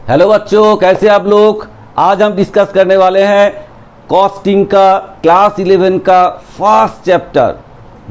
Hello बच्चों, कैसे आप लोग। आज हम डिस्कस करने वाले हैं कॉस्टिंग का क्लास 11 का फर्स्ट चैप्टर,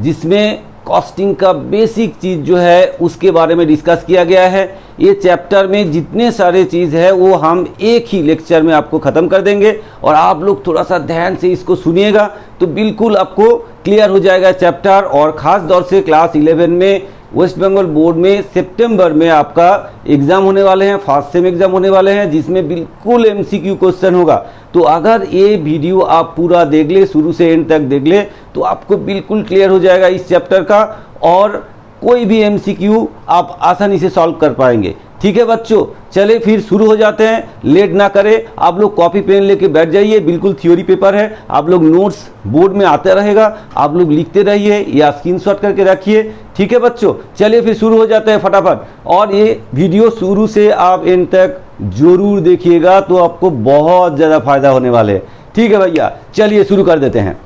जिसमें कॉस्टिंग का बेसिक चीज़ जो है उसके बारे में डिस्कस किया गया है। ये चैप्टर में जितने सारे चीज़ है वो हम एक ही लेक्चर में आपको ख़त्म कर देंगे और आप लोग थोड़ा सा ध्यान से इसको सुनिएगा तो बिल्कुल आपको क्लियर हो जाएगा चैप्टर। और ख़ास तौर से क्लास 11 में वेस्ट बंगाल बोर्ड में सितंबर में आपका एग्ज़ाम होने वाले हैं, फर्स्ट सेम एग्ज़ाम होने वाले हैं, जिसमें बिल्कुल एमसीक्यू क्वेश्चन होगा। तो अगर ये वीडियो आप पूरा देख ले, शुरू से एंड तक देख ले, तो आपको बिल्कुल क्लियर हो जाएगा इस चैप्टर का और कोई भी एमसीक्यू आप आसानी से सॉल्व कर पाएंगे। ठीक है बच्चों, चले फिर शुरू हो जाते हैं, लेट ना करें। आप लोग कॉपी पेन लेके बैठ जाइए, बिल्कुल थ्योरी पेपर है, आप लोग नोट्स बोर्ड में आते रहेगा, आप लोग लिखते रहिए या स्क्रीनशॉट करके रखिए। ठीक है बच्चों, चलिए फिर शुरू हो जाते हैं फटाफट। और ये वीडियो शुरू से आप एंड तक जरूर देखिएगा तो आपको बहुत ज़्यादा फायदा होने वाले है। ठीक है भैया, चलिए शुरू कर देते हैं।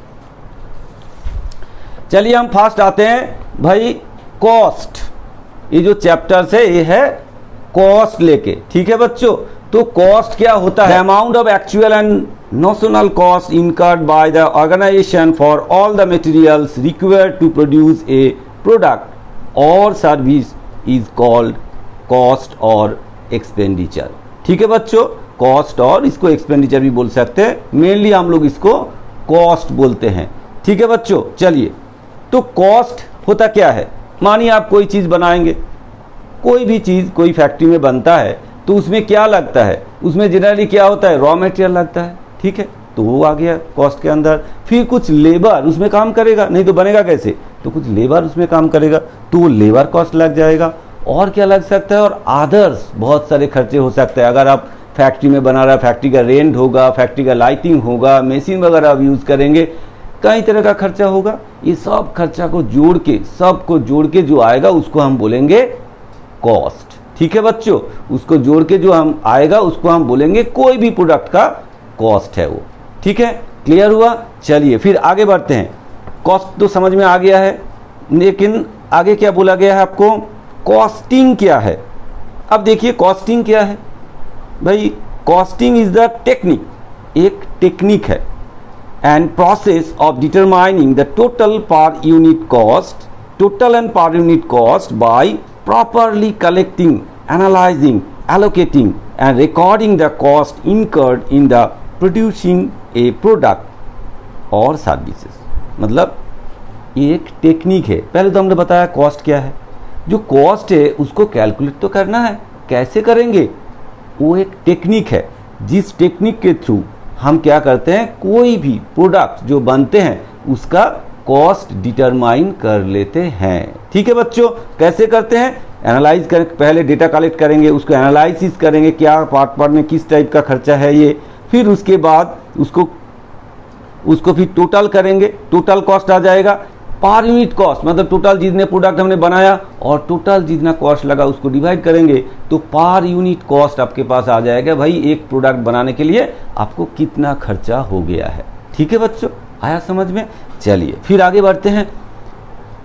चलिए हम फास्ट आते हैं भाई, कॉस्ट। ये जो चैप्टर है ये है कॉस्ट लेके। ठीक है बच्चों, तो कॉस्ट क्या होता है? Amount of actual and notional cost incurred by the organisation for all the materials required to produce a product और सर्विस इज कॉल्ड कॉस्ट और एक्सपेंडिचर। ठीक है बच्चों, कॉस्ट और इसको एक्सपेंडिचर भी बोल सकते हैं, मेनली हम लोग इसको कॉस्ट बोलते हैं। ठीक है बच्चों, चलिए तो कॉस्ट होता क्या है? मानिए आप कोई चीज़ बनाएंगे, कोई भी चीज़ कोई फैक्ट्री में बनता है तो उसमें क्या लगता है? उसमें जनरली क्या होता है? रॉ मटेरियल लगता है। ठीक है, तो वो आ गया कॉस्ट के अंदर। फिर कुछ लेबर उसमें काम करेगा, नहीं तो बनेगा कैसे? तो कुछ लेबर उसमें काम करेगा तो वो लेबर कॉस्ट लग जाएगा। और क्या लग सकता है? और अदर्स बहुत सारे खर्चे हो सकते हैं। अगर आप फैक्ट्री में बना रहा है, फैक्ट्री का रेंट होगा, फैक्ट्री का लाइटिंग होगा, मशीन वगैरह आप यूज़ करेंगे, कई तरह का खर्चा होगा। ये सब खर्चा को जोड़ के, सबको जोड़ के जो आएगा उसको हम बोलेंगे कॉस्ट। ठीक है बच्चों, उसको जोड़ के जो हम आएगा उसको हम बोलेंगे, कोई भी प्रोडक्ट का कॉस्ट है वो। ठीक है, क्लियर हुआ? चलिए फिर आगे बढ़ते हैं। कॉस्ट तो समझ में आ गया है, लेकिन आगे क्या बोला गया है आपको? कॉस्टिंग क्या है? अब देखिए कॉस्टिंग क्या है भाई। कॉस्टिंग इज द टेक्निक, एक टेक्निक है, and process of determining the total per unit cost, total and per unit cost by properly collecting, analyzing, allocating and recording the cost incurred in the producing a product or services। मतलब एक technique है। पहले तो हमने बताया cost क्या है। जो कॉस्ट है उसको कैलकुलेट तो करना है, कैसे करेंगे? वो एक टेक्निक है, जिस टेक्निक के थ्रू हम क्या करते हैं, कोई भी प्रोडक्ट जो बनते हैं उसका कॉस्ट डिटरमाइन कर लेते हैं। ठीक है बच्चों, कैसे करते हैं? एनालाइज कर, पहले डेटा कलेक्ट करेंगे, उसको एनालाइसिस करेंगे, क्या पार्ट पार्ट में किस टाइप का खर्चा है ये। फिर उसके बाद उसको फिर टोटल करेंगे, टोटल कॉस्ट आ जाएगा। पर यूनिट कॉस्ट मतलब टोटल जितने प्रोडक्ट हमने बनाया और टोटल जितना कॉस्ट लगा उसको डिवाइड करेंगे तो पर यूनिट कॉस्ट आपके पास आ जाएगा भाई, एक प्रोडक्ट बनाने के लिए आपको कितना खर्चा हो गया है। ठीक है बच्चों, आया समझ में? चलिए फिर आगे बढ़ते हैं।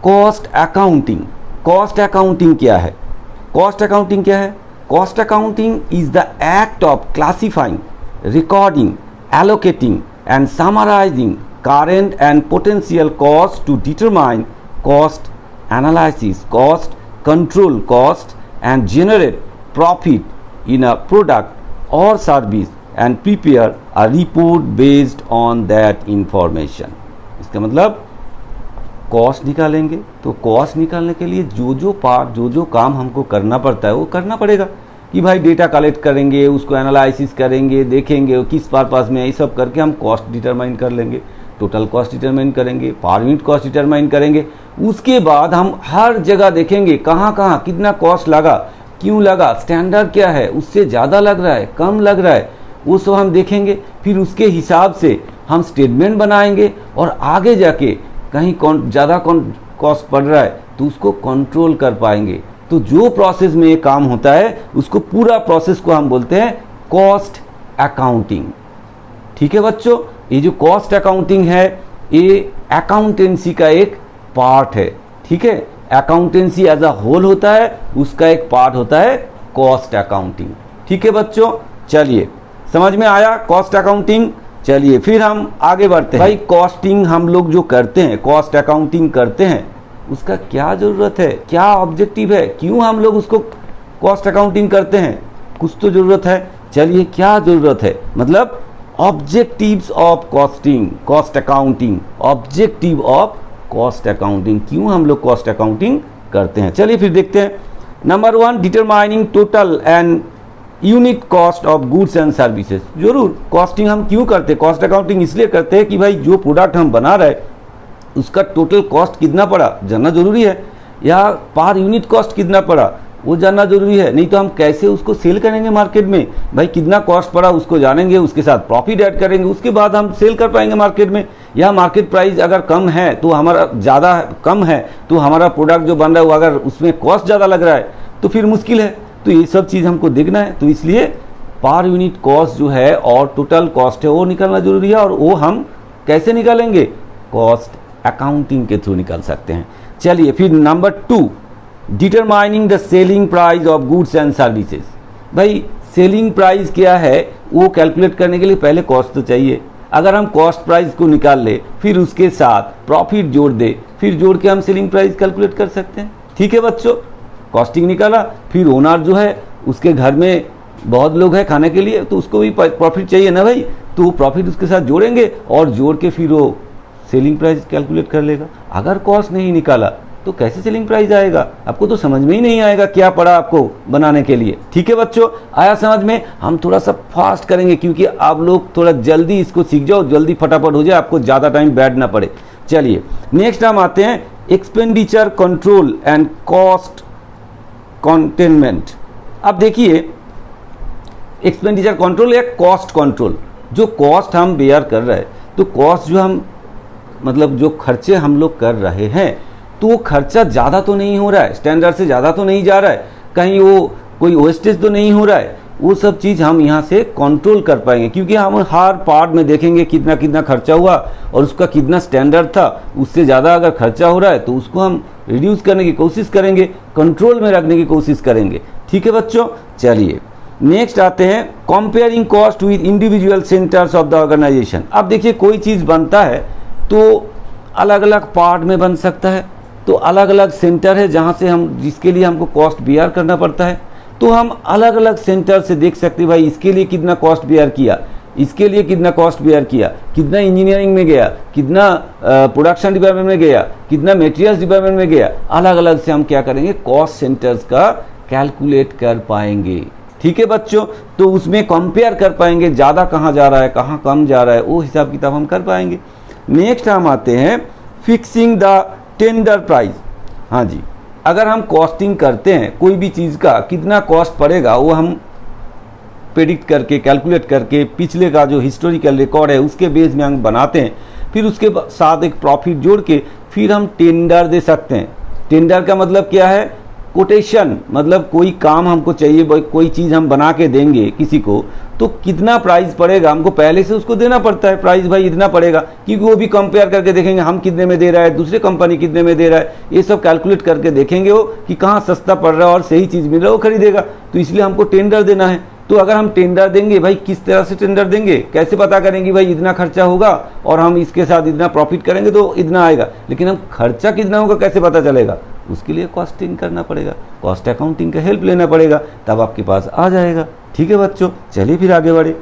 Cost accounting. कॉस्ट अकाउंटिंग क्या है? कॉस्ट अकाउंटिंग क्या है? Cost accounting is the act of classifying, recording, allocating and summarising current and potential cost to determine cost analysis, cost control cost and generate profit in a product or service and prepare a report based on that information। इसका मतलब cost निकालेंगे तो cost निकालने के लिए जो part जो काम हमको करना पड़ता है वो करना पड़ेगा। कि भाई डेटा कलेक्ट करेंगे, उसको एनालिसिस करेंगे, देखेंगे किस पर्पस में, ये सब करके हम कॉस्ट डिटरमाइन कर लेंगे, टोटल कॉस्ट डिटरमाइन करेंगे, पर यूनिट कॉस्ट डिटरमाइन करेंगे। उसके बाद हम हर जगह देखेंगे कहाँ कहाँ कितना कॉस्ट लगा, क्यों लगा, स्टैंडर्ड क्या है, उससे ज़्यादा लग रहा है, कम लग रहा है, वो सब हम देखेंगे। फिर उसके हिसाब से हम स्टेटमेंट बनाएंगे और आगे जाके कहीं ज़्यादा कॉस्ट पड़ रहा है तो उसको कंट्रोल कर पाएंगे। तो जो प्रोसेस में ये काम होता है उसको, पूरा प्रोसेस को हम बोलते हैं कॉस्ट अकाउंटिंग। ठीक है बच्चों, ये जो कॉस्ट अकाउंटिंग है ये अकाउंटेंसी का एक पार्ट है। ठीक है, अकाउंटेंसी एज अ होल होता है, उसका एक पार्ट होता है कॉस्ट अकाउंटिंग। ठीक है बच्चों, चलिए समझ में आया कॉस्ट अकाउंटिंग। चलिए फिर हम आगे बढ़ते हैं। भाई कॉस्टिंग हम लोग जो करते हैं, कॉस्ट अकाउंटिंग करते हैं, उसका क्या ज़रूरत है, क्या ऑब्जेक्टिव है, क्यों हम लोग उसको कॉस्ट अकाउंटिंग करते हैं, कुछ तो ज़रूरत है। चलिए क्या ज़रूरत है, मतलब objectives of costing, cost accounting, objective of cost accounting, क्यों हम लोग कॉस्ट अकाउंटिंग करते हैं। चलिए फिर देखते हैं। Number 1, determining total and unit cost of goods and services. जरूर कॉस्टिंग हम क्यों करते हैं, कॉस्ट अकाउंटिंग इसलिए करते हैं कि भाई जो प्रोडक्ट हम बना रहे उसका टोटल कॉस्ट कितना पड़ा जानना जरूरी है, या पर यूनिट कॉस्ट कितना पड़ा वो जानना जरूरी है। नहीं तो हम कैसे उसको सेल करेंगे मार्केट में, भाई कितना कॉस्ट पड़ा उसको जानेंगे, उसके साथ प्रॉफिट ऐड करेंगे, उसके बाद हम सेल कर पाएंगे मार्केट में। या मार्केट प्राइस अगर कम है तो हमारा ज़्यादा कम है तो हमारा प्रोडक्ट जो बन रहा है वो अगर उसमें कॉस्ट ज़्यादा लग रहा है तो फिर मुश्किल है। तो ये सब चीज़ हमको देखना है, तो इसलिए पर यूनिट कॉस्ट जो है और टोटल कॉस्ट है वो निकालना जरूरी है। और वो हम कैसे निकालेंगे, कॉस्ट अकाउंटिंग के थ्रू निकाल सकते हैं। चलिए फिर number 2, determining the selling price of goods and services. भाई सेलिंग प्राइस क्या है वो कैलकुलेट करने के लिए पहले कॉस्ट तो चाहिए। अगर हम कॉस्ट प्राइस को निकाल ले फिर उसके साथ प्रॉफिट जोड़ दे, फिर जोड़ के हम सेलिंग प्राइस कैलकुलेट कर सकते हैं। ठीक है बच्चों, कॉस्टिंग निकाला, फिर ओनर जो है उसके घर में बहुत लोग हैं खाने के लिए तो उसको भी प्रॉफिट चाहिए ना भाई, तो प्रॉफिट उसके साथ जोड़ेंगे और जोड़ के फिर वो सेलिंग प्राइस कैलकुलेट कर लेगा। अगर कॉस्ट नहीं निकाला तो कैसे सेलिंग प्राइस आएगा, आपको तो समझ में ही नहीं आएगा क्या पड़ा आपको बनाने के लिए। ठीक है बच्चों, आया समझ में। हम थोड़ा सा फास्ट करेंगे क्योंकि आप लोग थोड़ा जल्दी इसको सीख जाओ, जल्दी फटाफट हो जाए, आपको ज़्यादा टाइम बैठना पड़े। चलिए नेक्स्ट हम आते हैं expenditure control and cost containment. अब देखिए एक्सपेंडिचर कंट्रोल या कॉस्ट कंट्रोल, जो कॉस्ट हम बेयर कर रहे हैं तो कॉस्ट जो हम मतलब जो खर्चे हम लोग कर रहे हैं तो वो खर्चा ज़्यादा तो नहीं हो रहा है, स्टैंडर्ड से ज़्यादा तो नहीं जा रहा है, कहीं वो कोई वेस्टेज तो नहीं हो रहा है, वो सब चीज़ हम यहाँ से कंट्रोल कर पाएंगे क्योंकि हम हर पार्ट में देखेंगे कितना कितना खर्चा हुआ और उसका कितना स्टैंडर्ड था। उससे ज़्यादा अगर खर्चा हो रहा है तो उसको हम रिड्यूस करने की कोशिश करेंगे, कंट्रोल में रखने की कोशिश करेंगे। ठीक है बच्चों, चलिए नेक्स्ट आते हैं comparing cost with individual centres of the organisation. अब देखिए कोई चीज़ बनता है तो अलग अलग पार्ट में बन सकता है, तो अलग अलग सेंटर है जहाँ से हम जिसके लिए हमको कॉस्ट बेयर करना पड़ता है, तो हम अलग अलग सेंटर से देख सकते हैं भाई इसके लिए कितना कॉस्ट बेयर किया, इसके लिए कितना कॉस्ट बेयर किया, कितना इंजीनियरिंग में गया, कितना प्रोडक्शन डिपार्टमेंट में गया, कितना मटेरियल्स डिपार्टमेंट में गया। अलग अलग से हम क्या करेंगे, कॉस्ट सेंटर्स का कैलकुलेट कर पाएंगे। ठीक है बच्चों, तो उसमें कंपेयर कर पाएंगे ज़्यादा कहाँ जा रहा है कहाँ कम जा रहा है, वो हिसाब किताब हम कर पाएंगे। नेक्स्ट हम आते हैं फिक्सिंग द टेंडर प्राइस। हाँ जी, अगर हम कॉस्टिंग करते हैं कोई भी चीज़ का कितना कॉस्ट पड़ेगा वो हम प्रेडिक्ट करके कैलकुलेट करके पिछले का जो हिस्टोरिकल रिकॉर्ड है उसके बेस में हम बनाते हैं, फिर उसके साथ एक प्रॉफिट जोड़ के फिर हम टेंडर दे सकते हैं। टेंडर का मतलब क्या है, कोटेशन, मतलब कोई काम हमको चाहिए, कोई चीज़ हम बना के देंगे किसी को तो कितना प्राइस पड़ेगा हमको पहले से उसको देना पड़ता है, प्राइस भाई इतना पड़ेगा, क्योंकि वो भी कंपेयर करके देखेंगे हम कितने में दे रहा है, दूसरे कंपनी कितने में दे रहा है, ये सब कैलकुलेट करके देखेंगे वो कि कहाँ सस्ता पड़ रहा है और सही चीज़ मिल रहा है वो खरीदेगा। तो इसलिए हमको टेंडर देना है। तो अगर हम टेंडर देंगे भाई किस तरह से टेंडर देंगे, कैसे पता करेंगे भाई इतना खर्चा होगा और हम इसके साथ इतना प्रॉफिट करेंगे तो इतना आएगा, लेकिन हम खर्चा कितना होगा कैसे पता चलेगा, उसके लिए कॉस्टिंग करना पड़ेगा, कॉस्ट अकाउंटिंग का हेल्प लेना पड़ेगा, तब आपके पास आ जाएगा। ठीक है बच्चों, चलिए फिर आगे बढ़े।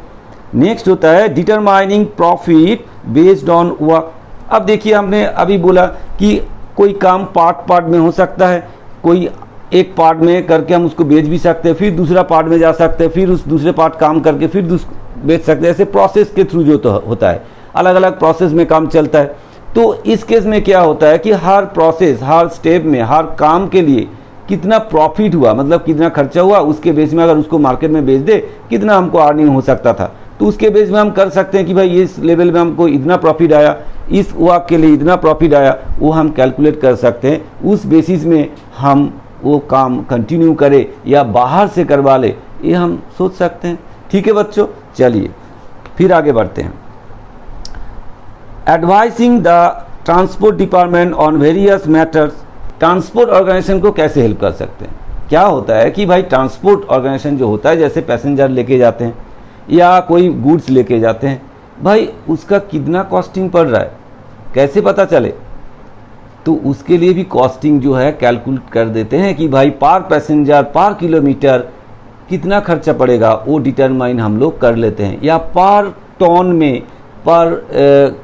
नेक्स्ट होता है determining profit based on work. अब देखिए हमने अभी बोला कि कोई काम पार्ट में हो सकता है, कोई एक पार्ट में करके हम उसको बेच भी सकते हैं, फिर दूसरा पार्ट में जा सकते हैं, फिर उस दूसरे पार्ट काम करके फिर बेच सकते हैं। ऐसे प्रोसेस के थ्रू जो तो होता है, अलग अलग प्रोसेस में काम चलता है। तो इस केस में क्या होता है कि हर प्रोसेस, हर स्टेप में, हर काम के लिए कितना प्रॉफिट हुआ, मतलब कितना खर्चा हुआ, उसके बेस में अगर उसको मार्केट में बेच दे कितना हमको अर्निंग हो सकता था, तो उसके बेस में हम कर सकते हैं कि भाई इस लेवल में हमको इतना प्रॉफिट आया, इस वर्क के लिए इतना प्रॉफिट आया, वो हम कैलकुलेट कर सकते हैं। उस बेसिस में हम वो काम कंटिन्यू करें या बाहर से करवा ले, ये हम सोच सकते हैं। ठीक है बच्चों, चलिए फिर आगे बढ़ते हैं। Advising the transport department on various matters. Transport organisation को कैसे हेल्प कर सकते हैं, क्या होता है कि भाई ट्रांसपोर्ट ऑर्गेनाइजेशन जो होता है, जैसे पैसेंजर लेके जाते हैं या कोई गुड्स लेके जाते हैं, भाई उसका कितना कॉस्टिंग पड़ रहा है कैसे पता चले? तो उसके लिए भी कॉस्टिंग जो है कैलकुलेट कर देते हैं कि भाई पर पैसेंजर पर किलोमीटर कितना खर्चा पड़ेगा, वो डिटरमाइन हम लोग कर लेते हैं, या पर टन में पर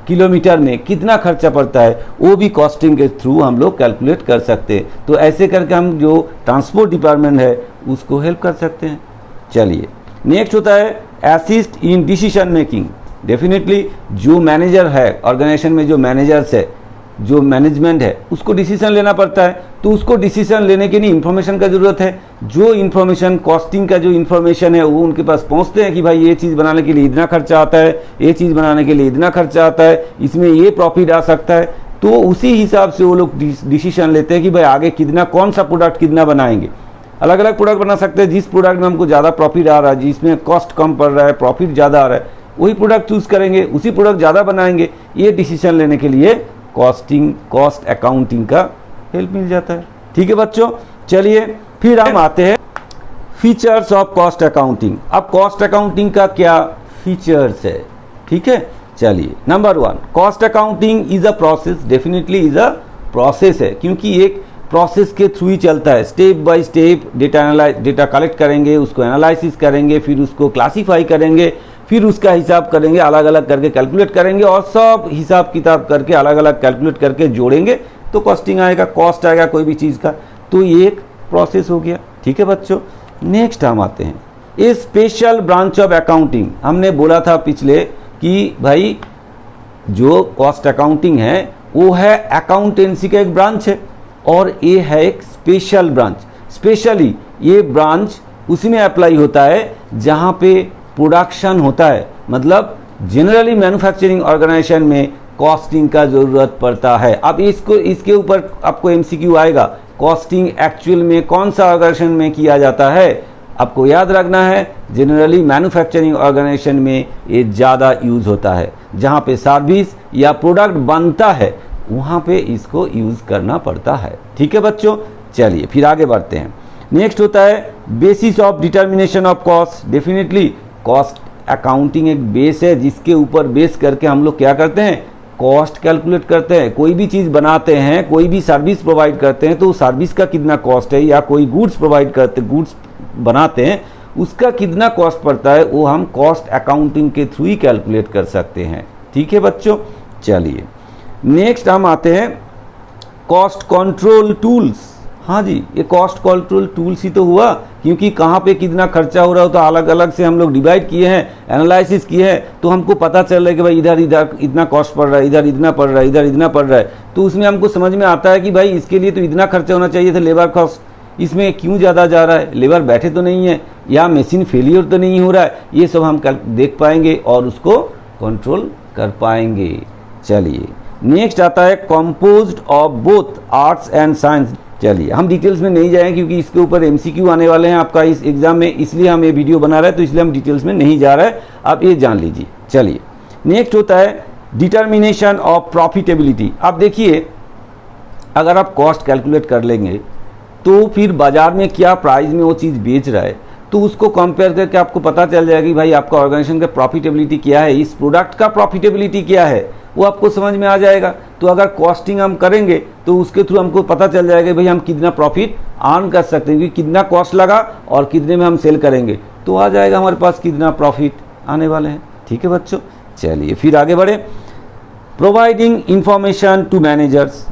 किलोमीटर में कितना खर्चा पड़ता है वो भी कॉस्टिंग के थ्रू हम लोग कैलकुलेट कर सकते हैं। तो ऐसे करके हम जो ट्रांसपोर्ट डिपार्टमेंट है उसको हेल्प कर सकते हैं। चलिए नेक्स्ट होता है assist in decision making. Definitely जो मैनेजर है ऑर्गेनाइजेशन में, जो मैनेजर्स है, जो मैनेजमेंट है, उसको डिसीजन लेना पड़ता है। तो उसको डिसीजन लेने के लिए इंफॉर्मेशन का ज़रूरत है। जो इंफॉर्मेशन कॉस्टिंग का जो इंफॉर्मेशन है वो उनके पास पहुंचते हैं कि भाई ये चीज़ बनाने के लिए इतना खर्चा आता है, ये चीज़ बनाने के लिए इतना खर्चा आता है, इसमें ये प्रॉफिट आ सकता है। तो उसी हिसाब से वो लोग डिसीजन लेते हैं कि भाई आगे कितना, कौन सा प्रोडक्ट कितना बनाएंगे। अलग अलग प्रोडक्ट बना सकते हैं। जिस प्रोडक्ट में हमको ज़्यादा प्रॉफिट आ रहा है, जिसमें कॉस्ट कम पड़ रहा है, प्रॉफिट ज़्यादा आ रहा है, वही प्रोडक्ट चूज़ करेंगे, उसी प्रोडक्ट ज़्यादा बनाएंगे। ये डिसीजन लेने के लिए कॉस्ट अकाउंटिंग का हेल्प मिल जाता है। ठीक है बच्चों, चलिए फिर हम आते हैं फीचर्स ऑफ कॉस्ट अकाउंटिंग। अब कॉस्ट अकाउंटिंग का क्या फीचर्स है, ठीक है। चलिए number 1, cost accounting is a process. Definitely is a process है, क्योंकि एक प्रोसेस के थ्रू ही चलता है। Step by step data collect करेंगे, उसको एनालिसिस करेंगे, फिर उसको क्लासीफाई करेंगे, फिर उसका हिसाब करेंगे, अलग अलग करके कैलकुलेट करेंगे, और सब हिसाब किताब करके अलग अलग कैलकुलेट करके जोड़ेंगे तो कॉस्टिंग आएगा, कॉस्ट आएगा कोई भी चीज़ का। तो ये एक प्रोसेस हो गया। ठीक है बच्चों, नेक्स्ट हम आते हैं ए स्पेशल ब्रांच ऑफ अकाउंटिंग। हमने बोला था पिछले कि भाई जो कॉस्ट अकाउंटिंग है वो है अकाउंटेंसी का एक ब्रांच है, और ये है एक स्पेशल ब्रांच। स्पेशली ये ब्रांच उसी में अप्लाई होता है जहाँ पे प्रोडक्शन होता है। मतलब जनरली मैन्युफैक्चरिंग ऑर्गेनाइजेशन में कॉस्टिंग का ज़रूरत पड़ता है। अब इसके ऊपर आपको एमसीक्यू आएगा, कॉस्टिंग एक्चुअल में कौन सा ऑर्गेनाइजेशन में किया जाता है। आपको याद रखना है जनरली मैन्युफैक्चरिंग ऑर्गेनाइजेशन में ये ज़्यादा यूज़ होता है। जहाँ पे सर्विस या प्रोडक्ट बनता है वहाँ पे इसको यूज़ करना पड़ता है। ठीक है बच्चों, चलिए फिर आगे बढ़ते हैं। नेक्स्ट होता है basis of determination of cost. Definitely cost accounting एक बेस है जिसके ऊपर बेस करके हम लोग क्या करते हैं, कॉस्ट कैलकुलेट करते हैं। कोई भी चीज़ बनाते हैं, कोई भी सर्विस प्रोवाइड करते हैं तो सर्विस का कितना कॉस्ट है, या कोई गुड्स प्रोवाइड करते, गुड्स बनाते हैं उसका कितना कॉस्ट पड़ता है, वो हम कॉस्ट अकाउंटिंग के थ्रू ही कैलकुलेट कर सकते हैं। ठीक है बच्चों, चलिए नेक्स्ट हम आते हैं कॉस्ट कंट्रोल टूल्स। हाँ जी, ये कॉस्ट कंट्रोल टूल्स ही तो हुआ, क्योंकि कहाँ पे कितना खर्चा हो रहा हो तो अलग अलग से हम लोग डिवाइड किए हैं, एनालिसिस किए हैं, तो हमको पता चल रहा है कि भाई इधर इतना कॉस्ट पड़ रहा है, इधर इतना पड़ रहा है, इधर इतना पड़ रहा है। तो उसमें हमको समझ में आता है कि भाई इसके लिए तो इतना खर्चा होना चाहिए था लेबर कॉस्ट, इसमें क्यों ज़्यादा जा रहा है, लेबर बैठे तो नहीं है, या मशीन फेलियर तो नहीं हो रहा है। ये सब हम देख पाएंगे और उसको कंट्रोल कर पाएंगे। चलिए नेक्स्ट आता है composed of both arts and science. चलिए हम डिटेल्स में नहीं जाएंगे क्योंकि इसके ऊपर एमसीक्यू आने वाले हैं आपका इस एग्जाम में, इसलिए हम ये वीडियो बना रहे हैं, तो इसलिए हम डिटेल्स में नहीं जा रहे हैं, आप ये जान लीजिए। चलिए नेक्स्ट होता है डिटर्मिनेशन ऑफ प्रॉफिटेबिलिटी। आप देखिए अगर आप कॉस्ट कैलकुलेट कर लेंगे तो फिर बाजार में क्या प्राइस में वो चीज़ बेच रहा है तो उसको कंपेयर करके आपको पता चल जाएगा कि भाई आपका ऑर्गेनाइजेशन का प्रॉफिटेबिलिटी क्या है, इस प्रोडक्ट का प्रॉफिटेबिलिटी क्या है, वो आपको समझ में आ जाएगा। तो अगर कॉस्टिंग हम करेंगे तो उसके थ्रू हमको पता चल जाएगा भाई हम कितना प्रॉफिट अर्न कर सकते हैं, क्योंकि कितना कॉस्ट लगा और कितने में हम सेल करेंगे तो आ जाएगा हमारे पास कितना प्रॉफिट आने वाले हैं। ठीक है बच्चों, चलिए फिर आगे बढ़े। प्रोवाइडिंग इंफॉर्मेशन टू मैनेजर्स,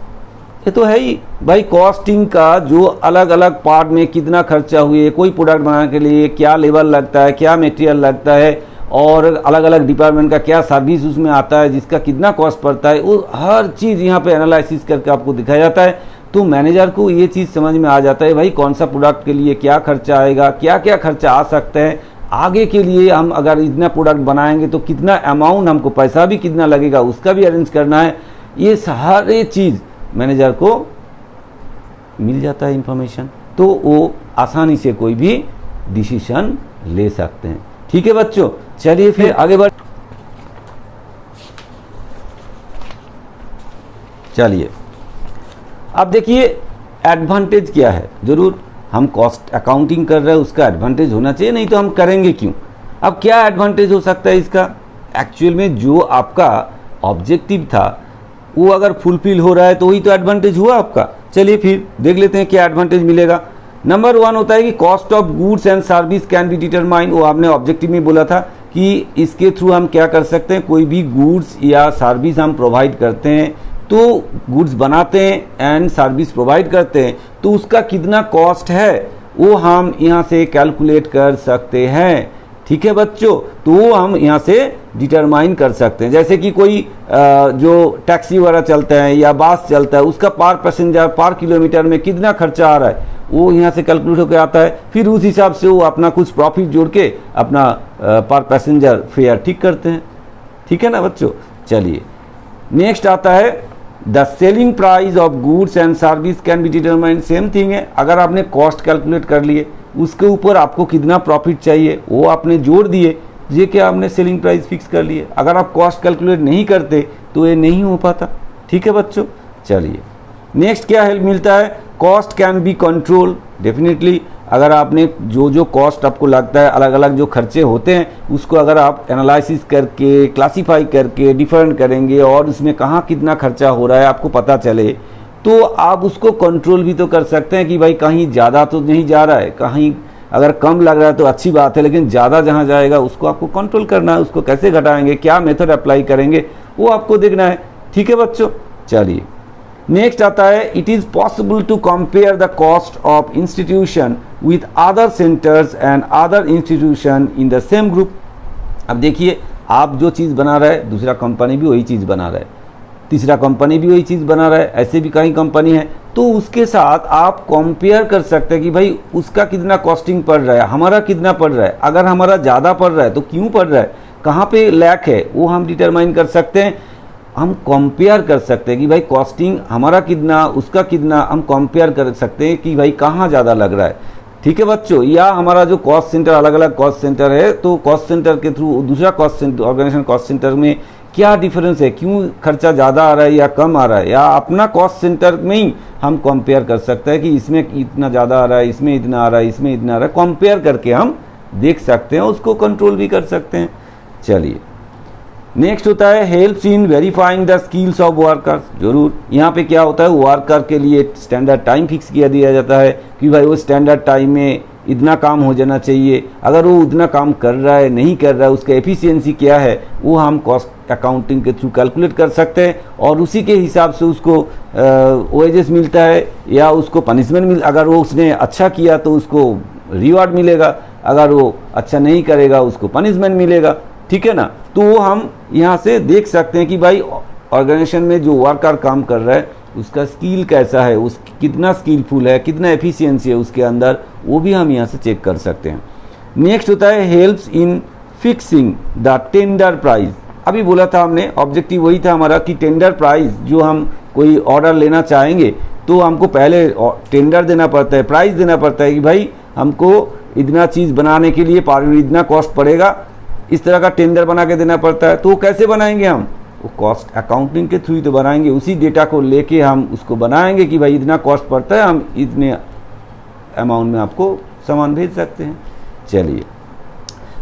ये तो है ही भाई कॉस्टिंग का जो अलग अलग पार्ट में कितना खर्चा हुए, कोई प्रोडक्ट बनाने के लिए क्या लेबर लगता है, क्या मटेरियल लगता है, और अलग अलग डिपार्टमेंट का क्या सर्विस उसमें आता है, जिसका कितना कॉस्ट पड़ता है, वो हर चीज़ यहाँ पे एनालिसिस करके आपको दिखाया जाता है। तो मैनेजर को ये चीज़ समझ में आ जाता है भाई कौन सा प्रोडक्ट के लिए क्या खर्चा आएगा, क्या क्या खर्चा आ सकता है, आगे के लिए हम अगर इतना प्रोडक्ट बनाएंगे तो कितना अमाउंट हमको पैसा भी कितना लगेगा उसका भी अरेंज करना है। ये सारे चीज़ मैनेजर को मिल जाता है इंफॉर्मेशन, तो वो आसानी से कोई भी डिसीजन ले सकते हैं। ठीक है बच्चों, चलिए फिर आगे बढ़। चलिए अब देखिए एडवांटेज क्या है, जरूर हम कॉस्ट अकाउंटिंग कर रहे हैं उसका एडवांटेज होना चाहिए, नहीं तो हम करेंगे क्यों। अब क्या एडवांटेज हो सकता है इसका, एक्चुअल में जो आपका ऑब्जेक्टिव था वो अगर फुलफिल हो रहा है तो वही तो एडवांटेज हुआ आपका। चलिए फिर देख लेते हैं क्या एडवांटेज मिलेगा। नंबर 1 होता है कि cost of goods and service can be determine. वो आपने ऑब्जेक्टिव में बोला था कि इसके थ्रू हम क्या कर सकते हैं, कोई भी गुड्स या सर्विस हम प्रोवाइड करते हैं, तो गुड्स बनाते हैं एंड सर्विस प्रोवाइड करते हैं, तो उसका कितना कॉस्ट है वो हम यहाँ से कैलकुलेट कर सकते हैं। ठीक है बच्चों, तो वो हम यहाँ से डिटरमाइन कर सकते हैं। जैसे कि कोई जो टैक्सी वगैरह चलता है या बस चलता है, उसका पर पैसेंजर पर किलोमीटर में कितना खर्चा आ रहा है वो यहाँ से कैलकुलेट होकर आता है। फिर उस हिसाब से वो अपना कुछ प्रॉफिट जोड़ के अपना पर पैसेंजर फेयर ठीक करते हैं। ठीक है ना बच्चों। चलिए नेक्स्ट आता है the selling price of goods and service can be determined. Same thing है, अगर आपने कॉस्ट कैलकुलेट कर लिए, उसके ऊपर आपको कितना प्रॉफिट चाहिए वो आपने जोड़ दिए, ये क्या आपने सेलिंग प्राइस फिक्स कर लिए। अगर आप कॉस्ट कैलकुलेट नहीं करते तो ये नहीं हो पाता। ठीक है बच्चों। चलिए नेक्स्ट क्या हेल्प मिलता है, cost can be control. Definitely अगर आपने जो कॉस्ट आपको लगता है, अलग अलग जो खर्चे होते हैं, उसको अगर आप एनालिसिस करके क्लासीफाई करके डिफरेंट करेंगे और उसमें कहाँ कितना खर्चा हो रहा है आपको पता चले, तो आप उसको कंट्रोल भी तो कर सकते हैं कि भाई कहीं ज़्यादा तो नहीं जा रहा है, कहीं अगर कम लग रहा है तो अच्छी बात है, लेकिन ज़्यादा जहाँ जाएगा उसको आपको कंट्रोल करना है। उसको कैसे घटाएंगे, क्या मेथड अप्लाई करेंगे, वो आपको देखना है। ठीक है बच्चों। चलिए नेक्स्ट आता है it is possible to compare the cost of institution with other centres and other institution in the same group. अब देखिए, आप जो चीज़ बना रहे हैं दूसरा कंपनी भी वही चीज़ बना रहा है, तीसरा कंपनी भी वही चीज़ बना रहा है, ऐसे भी कई कंपनी है, तो उसके साथ आप कंपेयर कर सकते हैं कि भाई उसका कितना कॉस्टिंग पड़ रहा है, हमारा कितना पड़ रहा है। अगर हमारा ज़्यादा पड़ रहा है तो क्यों पड़ रहा है, कहाँ पे लैक है, वो हम डिटरमाइन कर सकते हैं। हम कंपेयर कर सकते हैं कि भाई कॉस्टिंग हमारा कितना उसका कितना, हम कंपेयर कर सकते हैं कि भाई कहाँ ज़्यादा लग रहा है। ठीक है बच्चों। या हमारा जो कॉस्ट सेंटर, अलग अलग कॉस्ट सेंटर है, तो कॉस्ट सेंटर के थ्रू दूसरा cost centre, organisation cost centre में क्या डिफरेंस है, क्यों खर्चा ज़्यादा आ रहा है या कम आ रहा है, या अपना कॉस्ट सेंटर में ही हम कंपेयर कर सकते हैं कि इसमें इतना ज़्यादा आ रहा है, इसमें इतना आ रहा है, इसमें इतना आ रहा है। कंपेयर करके हम देख सकते हैं, उसको कंट्रोल भी कर सकते हैं। चलिए नेक्स्ट होता है helps in verifying the skills of workers. जरूर यहाँ पे क्या होता है, वर्कर के लिए स्टैंडर्ड टाइम फिक्स किया दिया जाता है कि भाई वो स्टैंडर्ड टाइम में इतना काम हो जाना चाहिए। अगर वो उतना काम कर रहा है नहीं कर रहा है, उसका एफिशिएंसी क्या है, वो हम कॉस्ट अकाउंटिंग के थ्रू कैलकुलेट कर सकते हैं और उसी के हिसाब से उसको वेजेस मिलता है या उसको पनिशमेंट मिल। अगर वो उसने अच्छा किया तो उसको रिवार्ड मिलेगा, अगर वो अच्छा नहीं करेगा उसको पनिशमेंट मिलेगा। ठीक है ना। तो वो हम यहाँ से देख सकते हैं कि भाई ऑर्गेनाइजेशन में जो वर्कर काम कर रहा है उसका स्किल कैसा है, उस कितना स्किलफुल है, कितना एफिशिएंसी है उसके अंदर, वो भी हम यहाँ से चेक कर सकते हैं। नेक्स्ट होता है helps in fixing the tender price. अभी बोला था हमने, ऑब्जेक्टिव वही था हमारा कि टेंडर प्राइस, जो हम कोई ऑर्डर लेना चाहेंगे तो हमको पहले टेंडर देना पड़ता है, प्राइस देना पड़ता है कि भाई हमको इतना चीज़ बनाने के लिए इतना कॉस्ट पड़ेगा, इस तरह का टेंडर बना के देना पड़ता है। तो वो कैसे बनाएंगे हम, वो कॉस्ट अकाउंटिंग के थ्रू ही तो बनाएंगे। उसी डेटा को लेके हम उसको बनाएंगे कि भाई इतना कॉस्ट पड़ता है, हम इतने अमाउंट में आपको सामान भेज सकते हैं। चलिए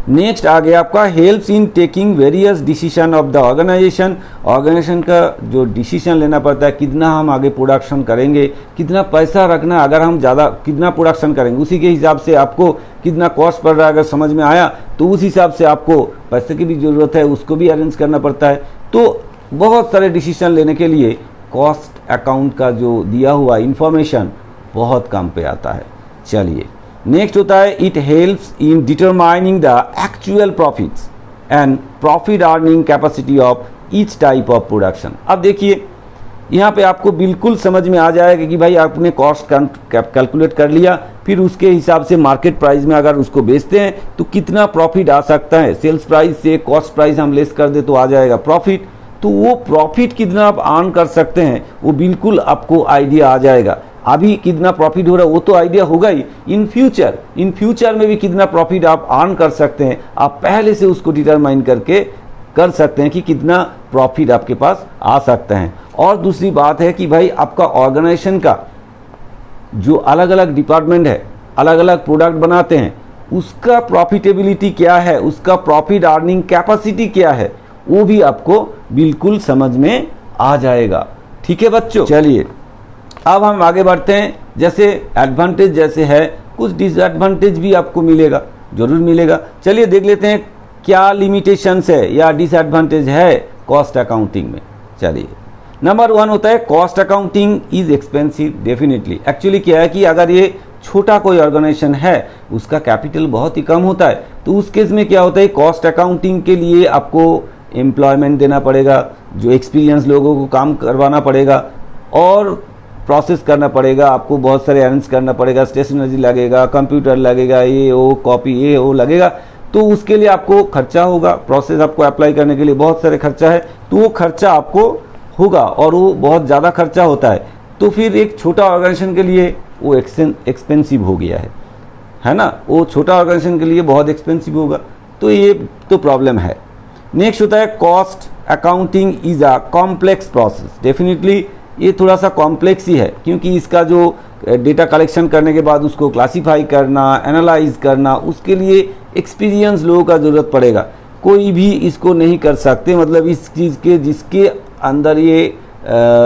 नेक्स्ट आ गया आपका helps in taking various decision of the organisation. Organisation का जो डिसीजन लेना पड़ता है, कितना हम आगे प्रोडक्शन करेंगे, कितना पैसा रखना, अगर हम ज़्यादा कितना प्रोडक्शन करेंगे उसी के हिसाब से आपको कितना कॉस्ट पड़ रहा है, अगर समझ में आया तो उस हिसाब से आपको पैसे की भी ज़रूरत है, उसको भी अरेंज करना पड़ता है। तो बहुत सारे डिसीजन लेने के लिए कॉस्ट अकाउंट का जो दिया हुआ इंफॉर्मेशन बहुत काम पे आता है। चलिए नेक्स्ट होता है it helps in determining the actual profits and profit earning capacity of each type of production. अब देखिए यहाँ पे आपको बिल्कुल समझ में आ जाएगा कि भाई आपने कॉस्ट कैलकुलेट कर लिया, फिर उसके हिसाब से मार्केट प्राइस में अगर उसको बेचते हैं तो कितना प्रॉफिट आ सकता है। सेल्स प्राइस से कॉस्ट प्राइस हम लेस कर दे तो आ जाएगा प्रॉफिट, तो वो प्रॉफिट कितना आप अर्न कर सकते हैं वो बिल्कुल आपको आइडिया आ जाएगा। अभी कितना प्रॉफिट हो रहा है वो तो आइडिया होगा ही, इन फ्यूचर में भी कितना प्रॉफिट आप अर्न कर सकते हैं, आप पहले से उसको डिटरमाइन करके कर सकते हैं कि कितना प्रॉफिट आपके पास आ सकता है। और दूसरी बात है कि भाई आपका ऑर्गेनाइजेशन का जो अलग अलग डिपार्टमेंट है अलग अलग प्रोडक्ट बनाते हैं, उसका प्रॉफिटेबिलिटी क्या है, उसका प्रॉफिट अर्निंग कैपेसिटी क्या है, वो भी आपको बिल्कुल समझ में आ जाएगा। ठीक है बच्चों, चलिए अब हम आगे बढ़ते हैं। जैसे एडवांटेज जैसे है, कुछ डिसएडवांटेज भी आपको मिलेगा, जरूर मिलेगा। चलिए देख लेते हैं क्या लिमिटेशंस है या डिसएडवांटेज है कॉस्ट अकाउंटिंग में। चलिए नंबर 1 होता है cost accounting is expensive definitely. Actually क्या है कि अगर ये छोटा कोई ऑर्गेनाइजेशन है, उसका कैपिटल बहुत ही कम होता है, तो उस केस में क्या होता है, कॉस्ट अकाउंटिंग के लिए आपको एम्प्लॉयमेंट देना पड़ेगा, जो एक्सपीरियंस लोगों को काम करवाना पड़ेगा और प्रोसेस करना पड़ेगा, आपको बहुत सारे अरेंज करना पड़ेगा, स्टेशनरी लगेगा, कंप्यूटर लगेगा, ये वो कॉपी ये वो लगेगा, तो उसके लिए आपको खर्चा होगा। प्रोसेस आपको अप्लाई करने के लिए बहुत सारे खर्चा है, तो वो खर्चा आपको होगा और वो बहुत ज़्यादा खर्चा होता है, तो फिर एक छोटा ऑर्गेनाइजेशन के लिए वो एक्सपेंसिव हो गया है ना, वो छोटा ऑर्गेनाइजेशन के लिए बहुत एक्सपेंसिव होगा, तो ये तो प्रॉब्लम है। नेक्स्ट होता है cost accounting is a complex process. Definitely ये थोड़ा सा कॉम्प्लेक्स ही है, क्योंकि इसका जो डेटा कलेक्शन करने के बाद उसको क्लासीफाई करना, एनालाइज करना, उसके लिए एक्सपीरियंस लोगों का ज़रूरत पड़ेगा। कोई भी इसको नहीं कर सकते, मतलब इस चीज़ के जिसके अंदर ये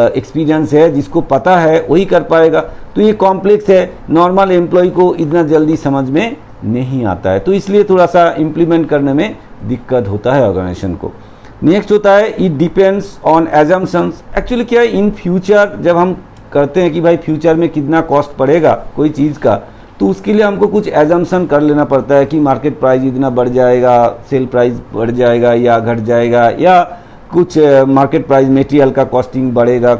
एक्सपीरियंस है, जिसको पता है वही कर पाएगा। तो ये कॉम्प्लेक्स है, नॉर्मल एम्प्लॉय को इतना जल्दी समझ में नहीं आता है, तो इसलिए थोड़ा सा इम्प्लीमेंट करने में दिक्कत होता है ऑर्गेनाइजेशन को। नेक्स्ट होता है it depends on assumptions. Actually क्या है, इन फ्यूचर जब हम करते हैं कि भाई फ्यूचर में कितना कॉस्ट पड़ेगा कोई चीज़ का, तो उसके लिए हमको कुछ एजम्पशन कर लेना पड़ता है कि मार्केट प्राइस इतना बढ़ जाएगा, सेल प्राइस बढ़ जाएगा या घट जाएगा, या कुछ मार्केट प्राइस मटेरियल का कॉस्टिंग बढ़ेगा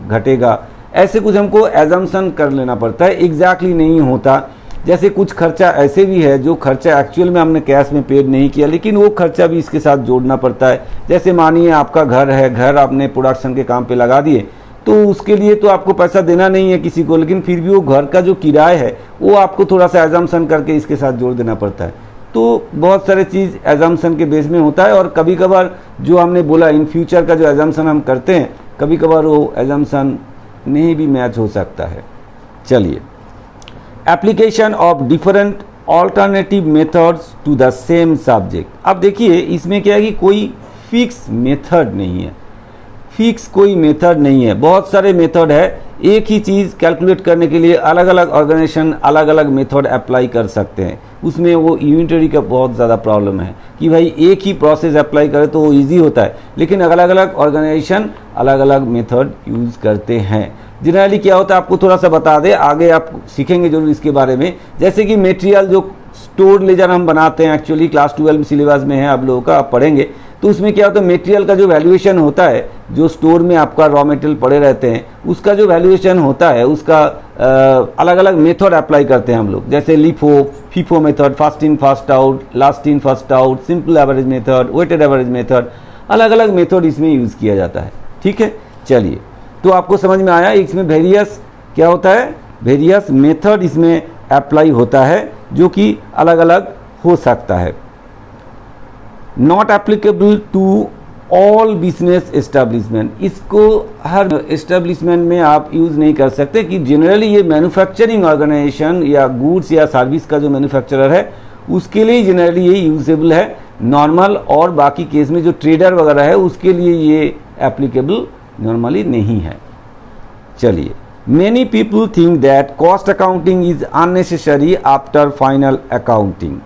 घटेगा, ऐसे कुछ हमको एजम्पशन कर लेना पड़ता है। एग्जैक्टली नहीं होता। जैसे कुछ खर्चा ऐसे भी है जो खर्चा एक्चुअल में हमने कैश में पेड नहीं किया, लेकिन वो खर्चा भी इसके साथ जोड़ना पड़ता है। जैसे मानिए आपका घर है, घर आपने प्रोडक्शन के काम पे लगा दिए, तो उसके लिए तो आपको पैसा देना नहीं है किसी को, लेकिन फिर भी वो घर का जो किराया है वो आपको थोड़ा सा एजम्पशन करके इसके साथ जोड़ देना पड़ता है। तो बहुत सारे चीज़ एजम्पशन के बेस में होता है, और कभी कभार जो हमने बोला इन फ्यूचर का जो एजम्पशन हम करते हैं, कभी कभार वो एजम्पशन नहीं भी मैच हो सकता है। चलिए application of different alternative methods to the same subject. अब देखिए इसमें क्या है कि कोई फिक्स मेथड नहीं है, फिक्स कोई मेथड नहीं है, बहुत सारे मेथड है। एक ही चीज़ कैलकुलेट करने के लिए अलग अलग ऑर्गेनाइजेशन अलग अलग मेथड अप्लाई कर सकते हैं। उसमें वो यूनिटरी का बहुत ज़्यादा प्रॉब्लम है कि भाई एक ही प्रोसेस अप्लाई करे तो वो ईजी होता है, लेकिन अलग अलग ऑर्गेनाइजेशन अलग अलग मेथड यूज़ करते हैं। जनरली क्या होता है आपको थोड़ा सा बता दें, आगे आप सीखेंगे जरूर इसके बारे में। जैसे कि मटेरियल जो स्टोर लेजर हम बनाते हैं, एक्चुअली क्लास 12 सिलेबस में है आप लोगों का, आप पढ़ेंगे, तो उसमें क्या होता है मटेरियल का जो वैल्यूएशन होता है, जो स्टोर में आपका रॉ मटेरियल पड़े रहते हैं, उसका जो वैल्यूएशन होता है उसका अलग अलग मेथड अप्लाई करते हैं हम लोग। जैसे LIFO, FIFO method, first in first out, last in first out, simple average method, weighted average method, अलग अलग मेथड इसमें यूज़ किया जाता है। ठीक है, चलिए तो आपको समझ में आया इसमें वेरियस क्या होता है, वेरियस मेथड इसमें अप्लाई होता है जो कि अलग अलग हो सकता है। Not applicable to all business establishment, इसको हर एस्टेब्लिशमेंट में आप यूज़ नहीं कर सकते, कि जनरली ये मैन्युफैक्चरिंग ऑर्गेनाइजेशन या गुड्स या सर्विस का जो मैन्युफैक्चरर है उसके लिए जनरली ये यूजेबल है। नॉर्मल और बाकी केस में जो ट्रेडर वगैरह है उसके लिए ये एप्लीकेबल नॉर्मली नहीं है। चलिए many people think that cost accounting is unnecessary after final accounting.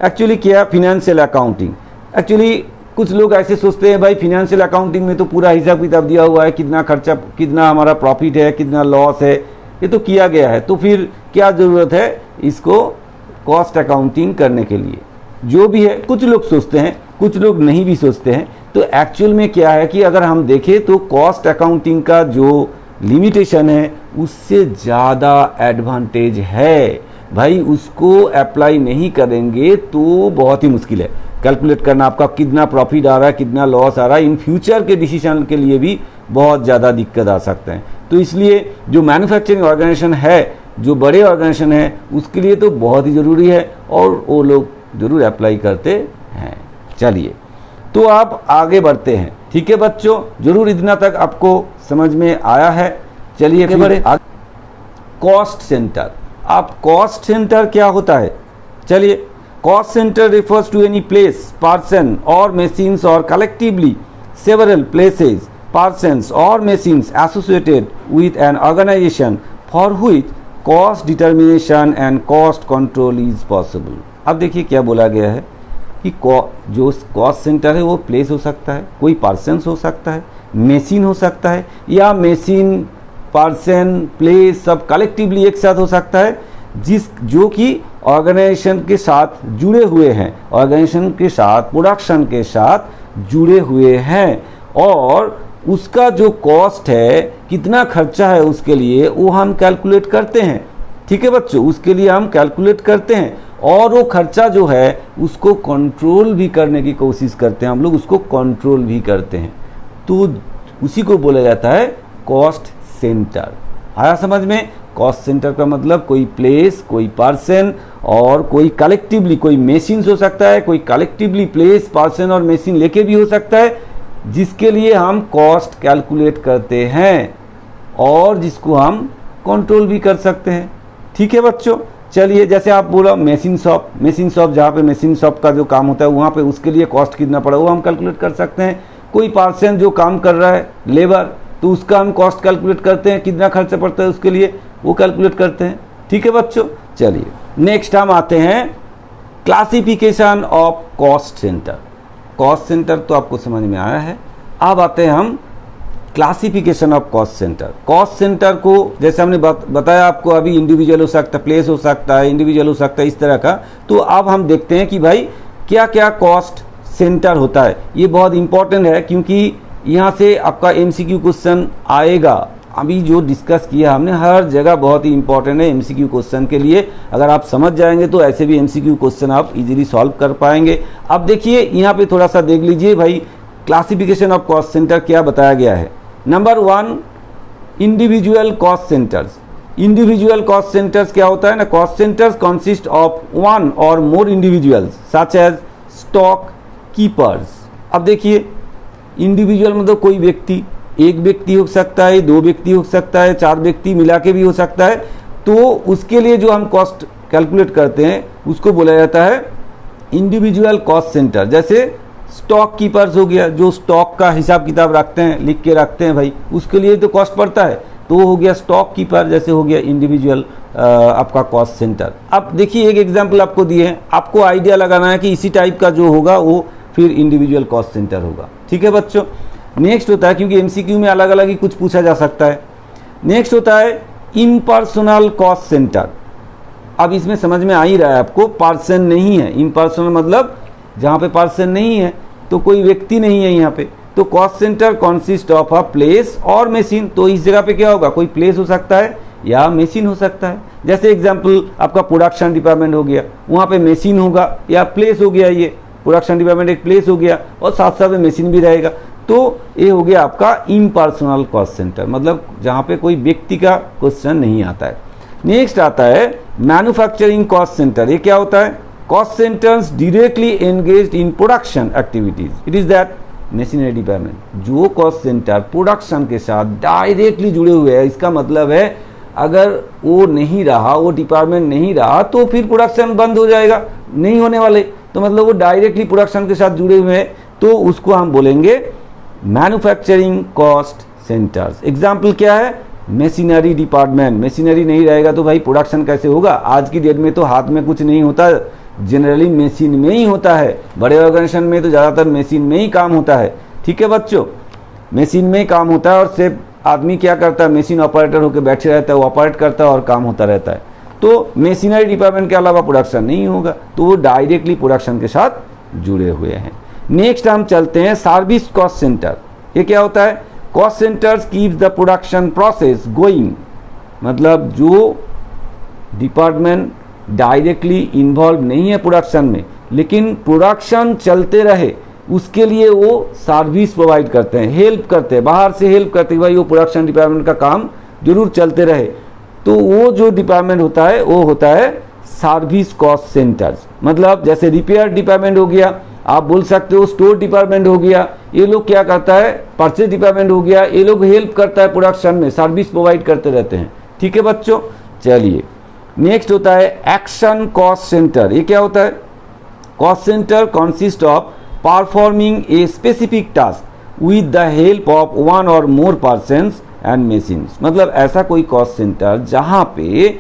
Actually क्या फिनेंशियल अकाउंटिंग, एक्चुअली कुछ लोग ऐसे सोचते हैं भाई फिनेंशियल अकाउंटिंग में तो पूरा हिसाब किताब दिया हुआ है, कितना खर्चा, कितना हमारा प्रॉफिट है, कितना लॉस है, ये तो किया गया है, तो फिर क्या ज़रूरत है इसको कॉस्ट अकाउंटिंग करने के लिए। जो भी है कुछ लोग सोचते हैं, कुछ लोग नहीं भी सोचते हैं। तो एक्चुअल में क्या है कि अगर हम देखें तो कॉस्ट अकाउंटिंग का जो लिमिटेशन है उससे ज़्यादा एडवांटेज है भाई। उसको अप्लाई नहीं करेंगे तो बहुत ही मुश्किल है कैलकुलेट करना, आपका कितना प्रॉफिट आ रहा है, कितना लॉस आ रहा है। इन फ्यूचर के डिसीजन के लिए भी बहुत ज़्यादा दिक्कत आ सकते हैं। तो इसलिए जो मैन्युफैक्चरिंग ऑर्गेनाइजेशन है, जो बड़े ऑर्गेनाइजेशन है, उसके लिए तो बहुत ही ज़रूरी है और वो लोग ज़रूर अप्लाई करते हैं। चलिए तो आप आगे बढ़ते हैं। ठीक है बच्चों, जरूर इतना तक आपको समझ में आया है। चलिए फिर कॉस्ट सेंटर। अब कॉस्ट सेंटर क्या होता है, चलिए, cost centre refers to any place, person और मशीन्स और collectively several places, persons or machines associated with an organization for which cost determination and cost control is possible। अब देखिए क्या बोला गया है कि जो कॉस्ट सेंटर है वो प्लेस हो सकता है, कोई पर्सन्स हो सकता है, मशीन हो सकता है, या मशीन पर्सन प्लेस सब कलेक्टिवली एक साथ हो सकता है, जो कि ऑर्गेनाइजेशन के साथ जुड़े हुए हैं, ऑर्गेनाइजेशन के साथ, प्रोडक्शन के साथ जुड़े हुए हैं, और उसका जो कॉस्ट है, कितना खर्चा है उसके लिए, वो हम कैलकुलेट करते हैं। ठीक है बच्चों, उसके लिए हम कैलकुलेट करते हैं, और वो खर्चा जो है उसको कंट्रोल भी करने की कोशिश करते हैं, हम लोग उसको कंट्रोल भी करते हैं, तो उसी को बोला जाता है कॉस्ट सेंटर। आया समझ में? कॉस्ट सेंटर का मतलब कोई प्लेस, कोई पर्सन और कोई कलेक्टिवली, कोई मशीन हो सकता है, कोई कलेक्टिवली प्लेस, पर्सन और मशीन लेके भी हो सकता है, जिसके लिए हम कॉस्ट कैलकुलेट करते हैं और जिसको हम कंट्रोल भी कर सकते हैं। ठीक है बच्चों, चलिए, जैसे आप बोला मशीन शॉप जहाँ पे मशीन शॉप का जो काम होता है वहाँ पे उसके लिए कॉस्ट कितना पड़ा वो हम कैलकुलेट कर सकते हैं। कोई पर्सन जो काम कर रहा है, लेबर, तो उसका हम कॉस्ट कैलकुलेट करते हैं, कितना खर्चा पड़ता है उसके लिए वो कैलकुलेट करते हैं। ठीक है बच्चों, चलिए नेक्स्ट हम आते हैं classification of cost centre. Cost centre तो आपको समझ में आया है, अब आते हैं हम classification of cost centre. Cost centre को जैसे हमने बताया आपको, अभी इंडिविजुअल हो सकता है, प्लेस हो सकता है, इंडिविजुअल हो सकता है, इस तरह का। तो अब हम देखते हैं कि भाई क्या क्या कॉस्ट सेंटर होता है। ये बहुत इंपॉर्टेंट है क्योंकि यहाँ से आपका एमसीक्यू क्वेश्चन आएगा। अभी जो डिस्कस किया हमने हर जगह बहुत ही इंपॉर्टेंट है एमसीक्यू क्वेश्चन के लिए। अगर आप समझ जाएंगे तो ऐसे भी एमसीक्यू क्वेश्चन आप इजीली सॉल्व कर पाएंगे। अब देखिए यहाँ पे थोड़ा सा देख लीजिए भाई, क्लासिफिकेशन ऑफ कॉस्ट सेंटर क्या बताया गया है। Number 1, individual cost centers. Individual cost centers क्या होता है ना, cost centers consist of one or more individuals such as stock keepers. अब देखिए, इंडिविजुअल मतलब कोई व्यक्ति, एक व्यक्ति हो सकता है, दो व्यक्ति हो सकता है, चार व्यक्ति मिला के भी हो सकता है। तो उसके लिए जो हम कॉस्ट कैलकुलेट करते हैं उसको बोला जाता है इंडिविजुअल कॉस्ट सेंटर। जैसे स्टॉक कीपर्स हो गया, जो स्टॉक का हिसाब किताब रखते हैं, लिख के रखते हैं भाई, उसके लिए तो कॉस्ट पड़ता है, तो वो हो गया स्टॉक कीपर, जैसे हो गया इंडिविजुअल आपका कॉस्ट सेंटर। अब देखिए एक एग्जांपल आपको दिए हैं, आपको आइडिया लगाना है कि इसी टाइप का जो होगा वो फिर इंडिविजुअल कॉस्ट सेंटर होगा। ठीक है बच्चों, नेक्स्ट होता है, क्योंकि एमसीक्यू में अलग अलग ही कुछ पूछा जा सकता है, नेक्स्ट होता है इम्पर्सनल कॉस्ट सेंटर। अब इसमें समझ में आ ही रहा है आपको, पर्सन नहीं है, इम्पर्सनल मतलब जहाँ पे पर्सन नहीं है तो कोई व्यक्ति नहीं है यहाँ पे। तो cost centre consist of a place और मशीन। तो इस जगह पे क्या होगा, कोई प्लेस हो सकता है या मशीन हो सकता है। जैसे एग्जांपल आपका प्रोडक्शन डिपार्टमेंट हो गया, वहाँ पे मशीन होगा या प्लेस हो गया, ये प्रोडक्शन डिपार्टमेंट एक प्लेस हो गया और साथ साथ में मशीन भी रहेगा। तो ये हो गया आपका इम्पर्सनल कॉस्ट सेंटर, मतलब जहाँ पे कोई व्यक्ति का क्वेश्चन नहीं आता है। नेक्स्ट आता है मैन्युफैक्चरिंग कॉस्ट सेंटर। ये क्या होता है, cost centres directly engaged in production activities, it is that machinery department. जो कॉस्ट सेंटर प्रोडक्शन के साथ डायरेक्टली जुड़े हुए हैं, इसका मतलब है अगर वो नहीं रहा, वो डिपार्टमेंट नहीं रहा तो फिर प्रोडक्शन बंद हो जाएगा, नहीं होने वाले। तो मतलब वो डायरेक्टली प्रोडक्शन के साथ जुड़े हुए हैं, तो उसको हम बोलेंगे मैन्युफैक्चरिंग कॉस्ट सेंटर्स। एग्जाम्पल क्या है, मशीनरी डिपार्टमेंट। मशीनरी नहीं रहेगा तो भाई प्रोडक्शन कैसे होगा। आज की डेट में तो हाथ में कुछ नहीं होता, जनरली मशीन में ही होता है। बड़े ऑर्गेनाइजेशन में तो ज़्यादातर मशीन में ही काम होता है। ठीक है बच्चों, मशीन में ही काम होता है और सिर्फ आदमी क्या करता है, मशीन ऑपरेटर होकर बैठे रहता है, वो ऑपरेट करता है और काम होता रहता है। तो मशीनरी डिपार्टमेंट के अलावा प्रोडक्शन नहीं होगा, तो वो डायरेक्टली प्रोडक्शन के साथ जुड़े हुए हैं। नेक्स्ट हम चलते हैं सर्विस कॉस्ट सेंटर। ये क्या होता है, cost centres keeps the production process going. मतलब जो डिपार्टमेंट डायरेक्टली इन्वॉल्व नहीं है प्रोडक्शन में, लेकिन प्रोडक्शन चलते रहे, उसके लिए वो सर्विस प्रोवाइड करते हैं, हेल्प करते हैं, बाहर से हेल्प करते हैं, भाई वो प्रोडक्शन डिपार्टमेंट का काम जरूर चलते रहे। तो वो जो डिपार्टमेंट होता है वो होता है सर्विस कॉस्ट सेंटर्स। मतलब जैसे रिपेयर डिपार्टमेंट हो गया, आप बोल सकते हो स्टोर डिपार्टमेंट हो गया, ये लोग क्या करता है, परचेज डिपार्टमेंट हो गया, ये लोग हेल्प करता है प्रोडक्शन में, सर्विस प्रोवाइड करते रहते हैं। ठीक है बच्चों, चलिए नेक्स्ट होता है एक्शन कॉस्ट सेंटर। ये क्या होता है? Cost centre consist of performing a specific task with the help of one or more persons and machines. मतलब ऐसा कोई कॉस्ट सेंटर जहां पे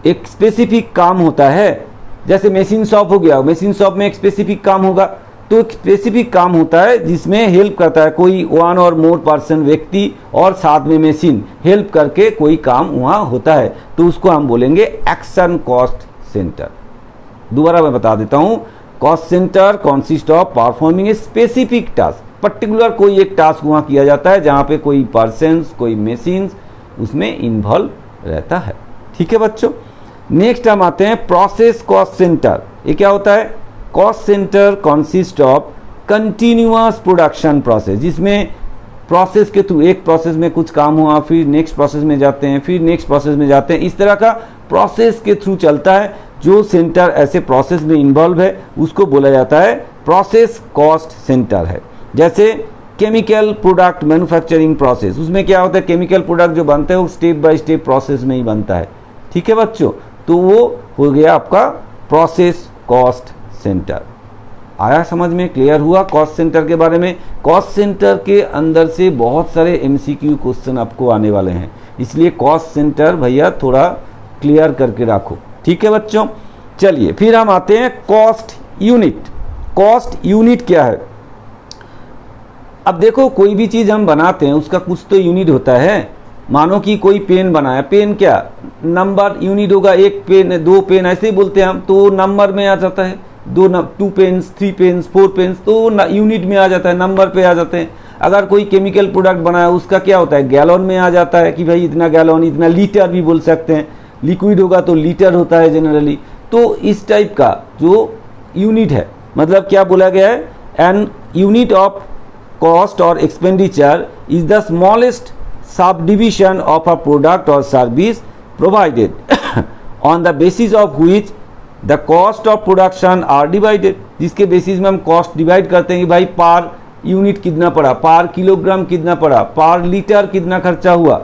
एक स्पेसिफिक काम होता है, जैसे मशीन शॉप हो गया, मशीन शॉप में एक स्पेसिफिक काम होगा, तो एक स्पेसिफिक काम होता है जिसमें हेल्प करता है कोई वन और मोर पर्सन व्यक्ति और साथ में मशीन हेल्प करके कोई काम वहाँ होता है, तो उसको हम बोलेंगे एक्शन कॉस्ट सेंटर। दोबारा मैं बता देता हूँ, cost centre consist of performing a specific task, particular कोई एक टास्क वहाँ किया जाता है जहाँ पे कोई पर्सन्स कोई मशीन्स उसमें इन्वॉल्व रहता है। ठीक है बच्चों। नेक्स्ट हम आते हैं प्रोसेस कॉस्ट सेंटर। ये क्या होता है? Cost centre consist of continuous production process, जिसमें प्रोसेस के थ्रू एक प्रोसेस में कुछ काम हुआ, फिर नेक्स्ट प्रोसेस में जाते हैं, फिर नेक्स्ट प्रोसेस में जाते हैं, इस तरह का प्रोसेस के थ्रू चलता है। जो सेंटर ऐसे प्रोसेस में इन्वॉल्व है उसको बोला जाता है प्रोसेस कॉस्ट सेंटर है। जैसे केमिकल प्रोडक्ट मैन्युफैक्चरिंग प्रोसेस, उसमें क्या होता है? केमिकल प्रोडक्ट जो बनता है वो स्टेप बाय स्टेप प्रोसेस में ही बनता है। ठीक है बच्चों, तो वो हो गया आपका प्रोसेस कॉस्ट सेंटर। आया समझ में? क्लियर हुआ कॉस्ट सेंटर के बारे में? कॉस्ट सेंटर के अंदर से बहुत सारे एमसीक्यू क्वेश्चन आपको आने वाले हैं, इसलिए कॉस्ट सेंटर भैया थोड़ा क्लियर करके रखो। ठीक है बच्चों। चलिए फिर हम आते हैं कॉस्ट यूनिट। कॉस्ट यूनिट क्या है? अब देखो, कोई भी चीज़ हम बनाते हैं उसका कुछ तो यूनिट होता है। मानो कि कोई पेन बनाया, पेन क्या नंबर यूनिट होगा, एक पेन दो पेन ऐसे ही बोलते हैं हम, तो नंबर में आ जाता है, टू पेन्स, 3 पेन्स, 4 पेन्स, तो यूनिट में आ जाता है, नंबर पे आ जाते हैं। अगर कोई केमिकल प्रोडक्ट बनाया उसका क्या होता है? गैलन में आ जाता है कि भाई इतना गैलन, इतना लीटर भी बोल सकते हैं। लिक्विड होगा तो लीटर होता है जनरली। तो इस टाइप का जो यूनिट है, मतलब क्या बोला गया है? एन यूनिट ऑफ कॉस्ट और expenditure is the smallest subdivision of a product or service provided on the basis of which the cost of production are divided। जिसके बेसिस में हम कॉस्ट डिवाइड करते हैं कि भाई पर यूनिट कितना पड़ा, पर किलोग्राम कितना पड़ा, पर लीटर कितना खर्चा हुआ,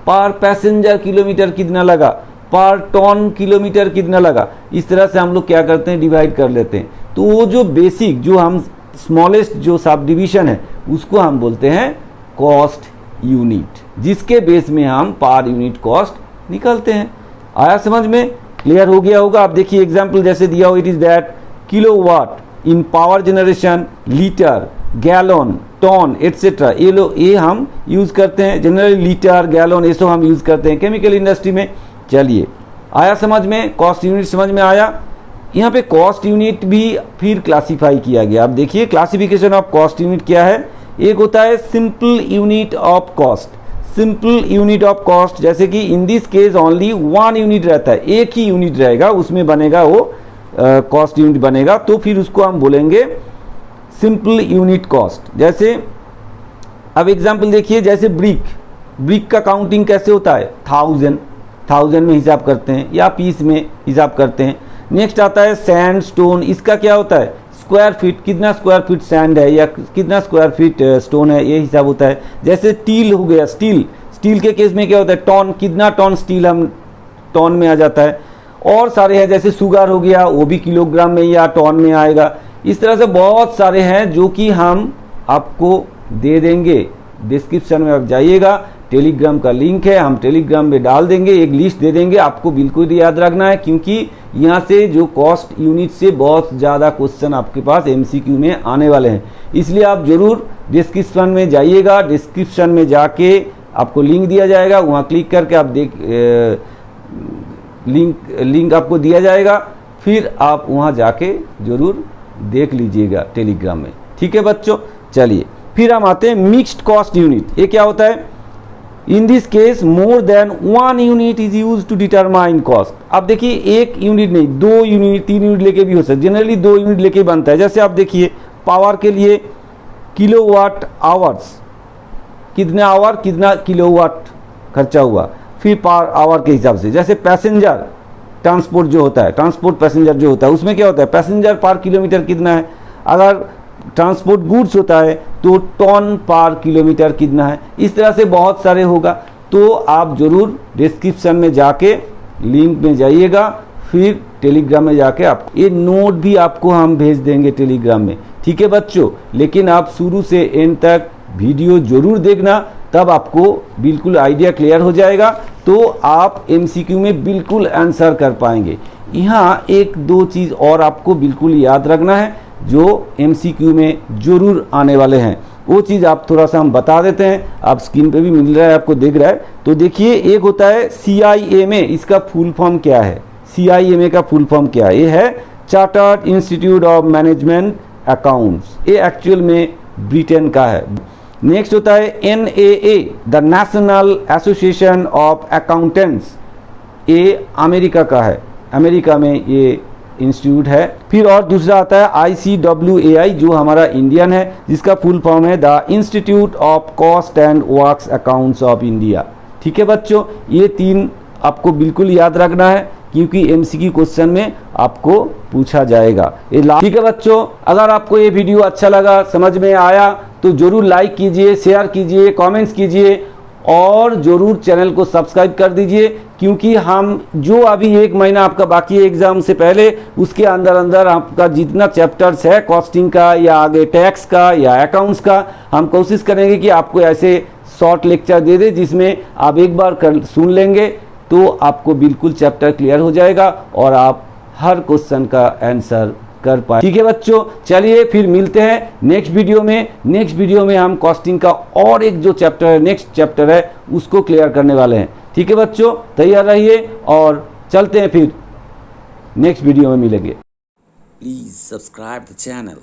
पर पैसेंजर किलोमीटर कितना लगा, पर टन किलोमीटर कितना लगा। इस तरह से हम लोग क्या करते हैं? डिवाइड कर लेते हैं। तो वो जो बेसिक, जो हम स्मॉलेस्ट जो सब डिविजन है उसको हम बोलते हैं कॉस्ट यूनिट, जिसके बेस में हम पर यूनिट कॉस्ट निकालते हैं। आया समझ में? क्लियर हो गया होगा। आप देखिए एग्जांपल जैसे दिया हो, it is that kilowatt in power generation, litre, gallon, ton etcetera. ये हम यूज करते हैं जनरली, लीटर गैलन ये सब हम यूज करते हैं केमिकल इंडस्ट्री में। चलिए आया समझ में? कॉस्ट यूनिट समझ में आया? यहाँ पे कॉस्ट यूनिट भी फिर क्लासीफाई किया गया। आप देखिए क्लासिफिकेशन ऑफ कॉस्ट यूनिट क्या है। एक होता है simple unit of cost. Simple unit of cost, जैसे कि इन दिस केस ओनली 1 यूनिट रहता है, एक ही यूनिट रहेगा उसमें बनेगा वो कॉस्ट यूनिट बनेगा, तो फिर उसको हम बोलेंगे सिंपल यूनिट कॉस्ट। जैसे अब एग्जांपल देखिए, जैसे ब्रिक का काउंटिंग कैसे होता है? 1000 में हिसाब करते हैं या पीस में हिसाब करते हैं। नेक्स्ट आता है सैंड स्टोन, इसका क्या होता है? स्क्वायर फीट, कितना स्क्वायर फीट सैंड है या कितना स्क्वायर फीट स्टोन है, ये हिसाब होता है। जैसे स्टील हो गया, स्टील के केस में क्या होता है? टन, कितना टन स्टील हम टन में आ जाता है। और सारे हैं, जैसे शुगर हो गया वो भी किलोग्राम में या टन में आएगा। इस तरह से बहुत सारे हैं जो कि हम आपको दे देंगे। डिस्क्रिप्शन में आप जाइएगा, टेलीग्राम का लिंक है, हम टेलीग्राम में डाल देंगे, एक लिस्ट दे देंगे, आपको बिल्कुल याद रखना है, क्योंकि यहाँ से जो कॉस्ट यूनिट से बहुत ज़्यादा क्वेश्चन आपके पास एमसीक्यू में आने वाले हैं। इसलिए आप जरूर डिस्क्रिप्शन में जाइएगा, डिस्क्रिप्शन में जाके आपको लिंक दिया जाएगा, वहाँ क्लिक करके आप लिंक आपको दिया जाएगा, फिर आप वहाँ जाके जरूर देख लीजिएगा टेलीग्राम में। ठीक है बच्चों। चलिए फिर हम आते हैं मिक्स्ड कॉस्ट यूनिट। ये क्या होता है? In this case more than 1 unit is use to determine cost. अब देखिए एक यूनिट नहीं, 2 यूनिट 3 यूनिट लेके भी हो सकता है, जनरली 2 यूनिट लेके बनता है। जैसे आप देखिए पावर के लिए किलोवाट आवर्स, कितना आवर कितना किलोवाट खर्चा हुआ, फिर पर आवर के हिसाब से। जैसे पैसेंजर ट्रांसपोर्ट जो होता है, ट्रांसपोर्ट पैसेंजर जो होता है, उसमें क्या होता है? पैसेंजर पर किलोमीटर कितना है। अगर ट्रांसपोर्ट गुड्स होता है तो टन पर किलोमीटर कितना है। इस तरह से बहुत सारे होगा, तो आप जरूर डिस्क्रिप्शन में जाके लिंक में जाइएगा, फिर टेलीग्राम में जाके आप ये नोट भी आपको हम भेज देंगे टेलीग्राम में, ठीक है बच्चों। लेकिन आप शुरू से एंड तक वीडियो जरूर देखना, तब आपको बिल्कुल आइडिया क्लियर हो जाएगा, तो आप एमसीक्यू में बिल्कुल आंसर कर पाएंगे। यहाँ एक दो चीज़ और आपको बिल्कुल याद रखना है जो एमसीक्यू में जरूर आने वाले हैं, वो चीज़ आप थोड़ा सा हम बता देते हैं। आप स्क्रीन पे भी मिल रहा है, आपको दिख रहा है। तो देखिए, एक होता है CIMA, इसका फुल फॉर्म क्या है? CIMA का फुल फॉर्म क्या है? ये है chartered institute of management accounts, ये एक्चुअल में ब्रिटेन का है। नेक्स्ट होता है NAA, the national association of accountants, ये अमेरिका का है, अमेरिका में ये इंस्टीट्यूट है। फिर और दूसरा आता है ICWAI, जो हमारा इंडियन है, जिसका फुल फॉर्म है the institute of cost and works accounts of India. ठीक है बच्चों, ये तीन आपको बिल्कुल याद रखना है, क्योंकि MCQ क्वेश्चन में आपको पूछा जाएगा। ठीक है बच्चों, अगर आपको ये वीडियो अच्छा लगा, समझ में आया, तो जरूर लाइक कीजिए, शेयर कीजिए, कमेंट्स कीजिए और जरूर चैनल को सब्सक्राइब कर दीजिए, क्योंकि हम जो अभी 1 महीना आपका बाकी है एग्जाम से पहले, उसके अंदर अंदर आपका जितना चैप्टर्स है कॉस्टिंग का या आगे टैक्स का या अकाउंट्स का, हम कोशिश करेंगे कि आपको ऐसे शॉर्ट लेक्चर दे दे जिसमें आप एक बार सुन लेंगे तो आपको बिल्कुल चैप्टर क्लियर हो जाएगा और आप हर क्वेश्चन का आंसर कर पाए। ठीक है बच्चों, चलिए फिर मिलते हैं नेक्स्ट वीडियो में। नेक्स्ट वीडियो में हम कॉस्टिंग का और एक जो चैप्टर है, नेक्स्ट चैप्टर है, उसको क्लियर करने वाले हैं। ठीक है बच्चों, तैयार रहिए और चलते हैं, फिर नेक्स्ट वीडियो में मिलेंगे। Please subscribe the channel.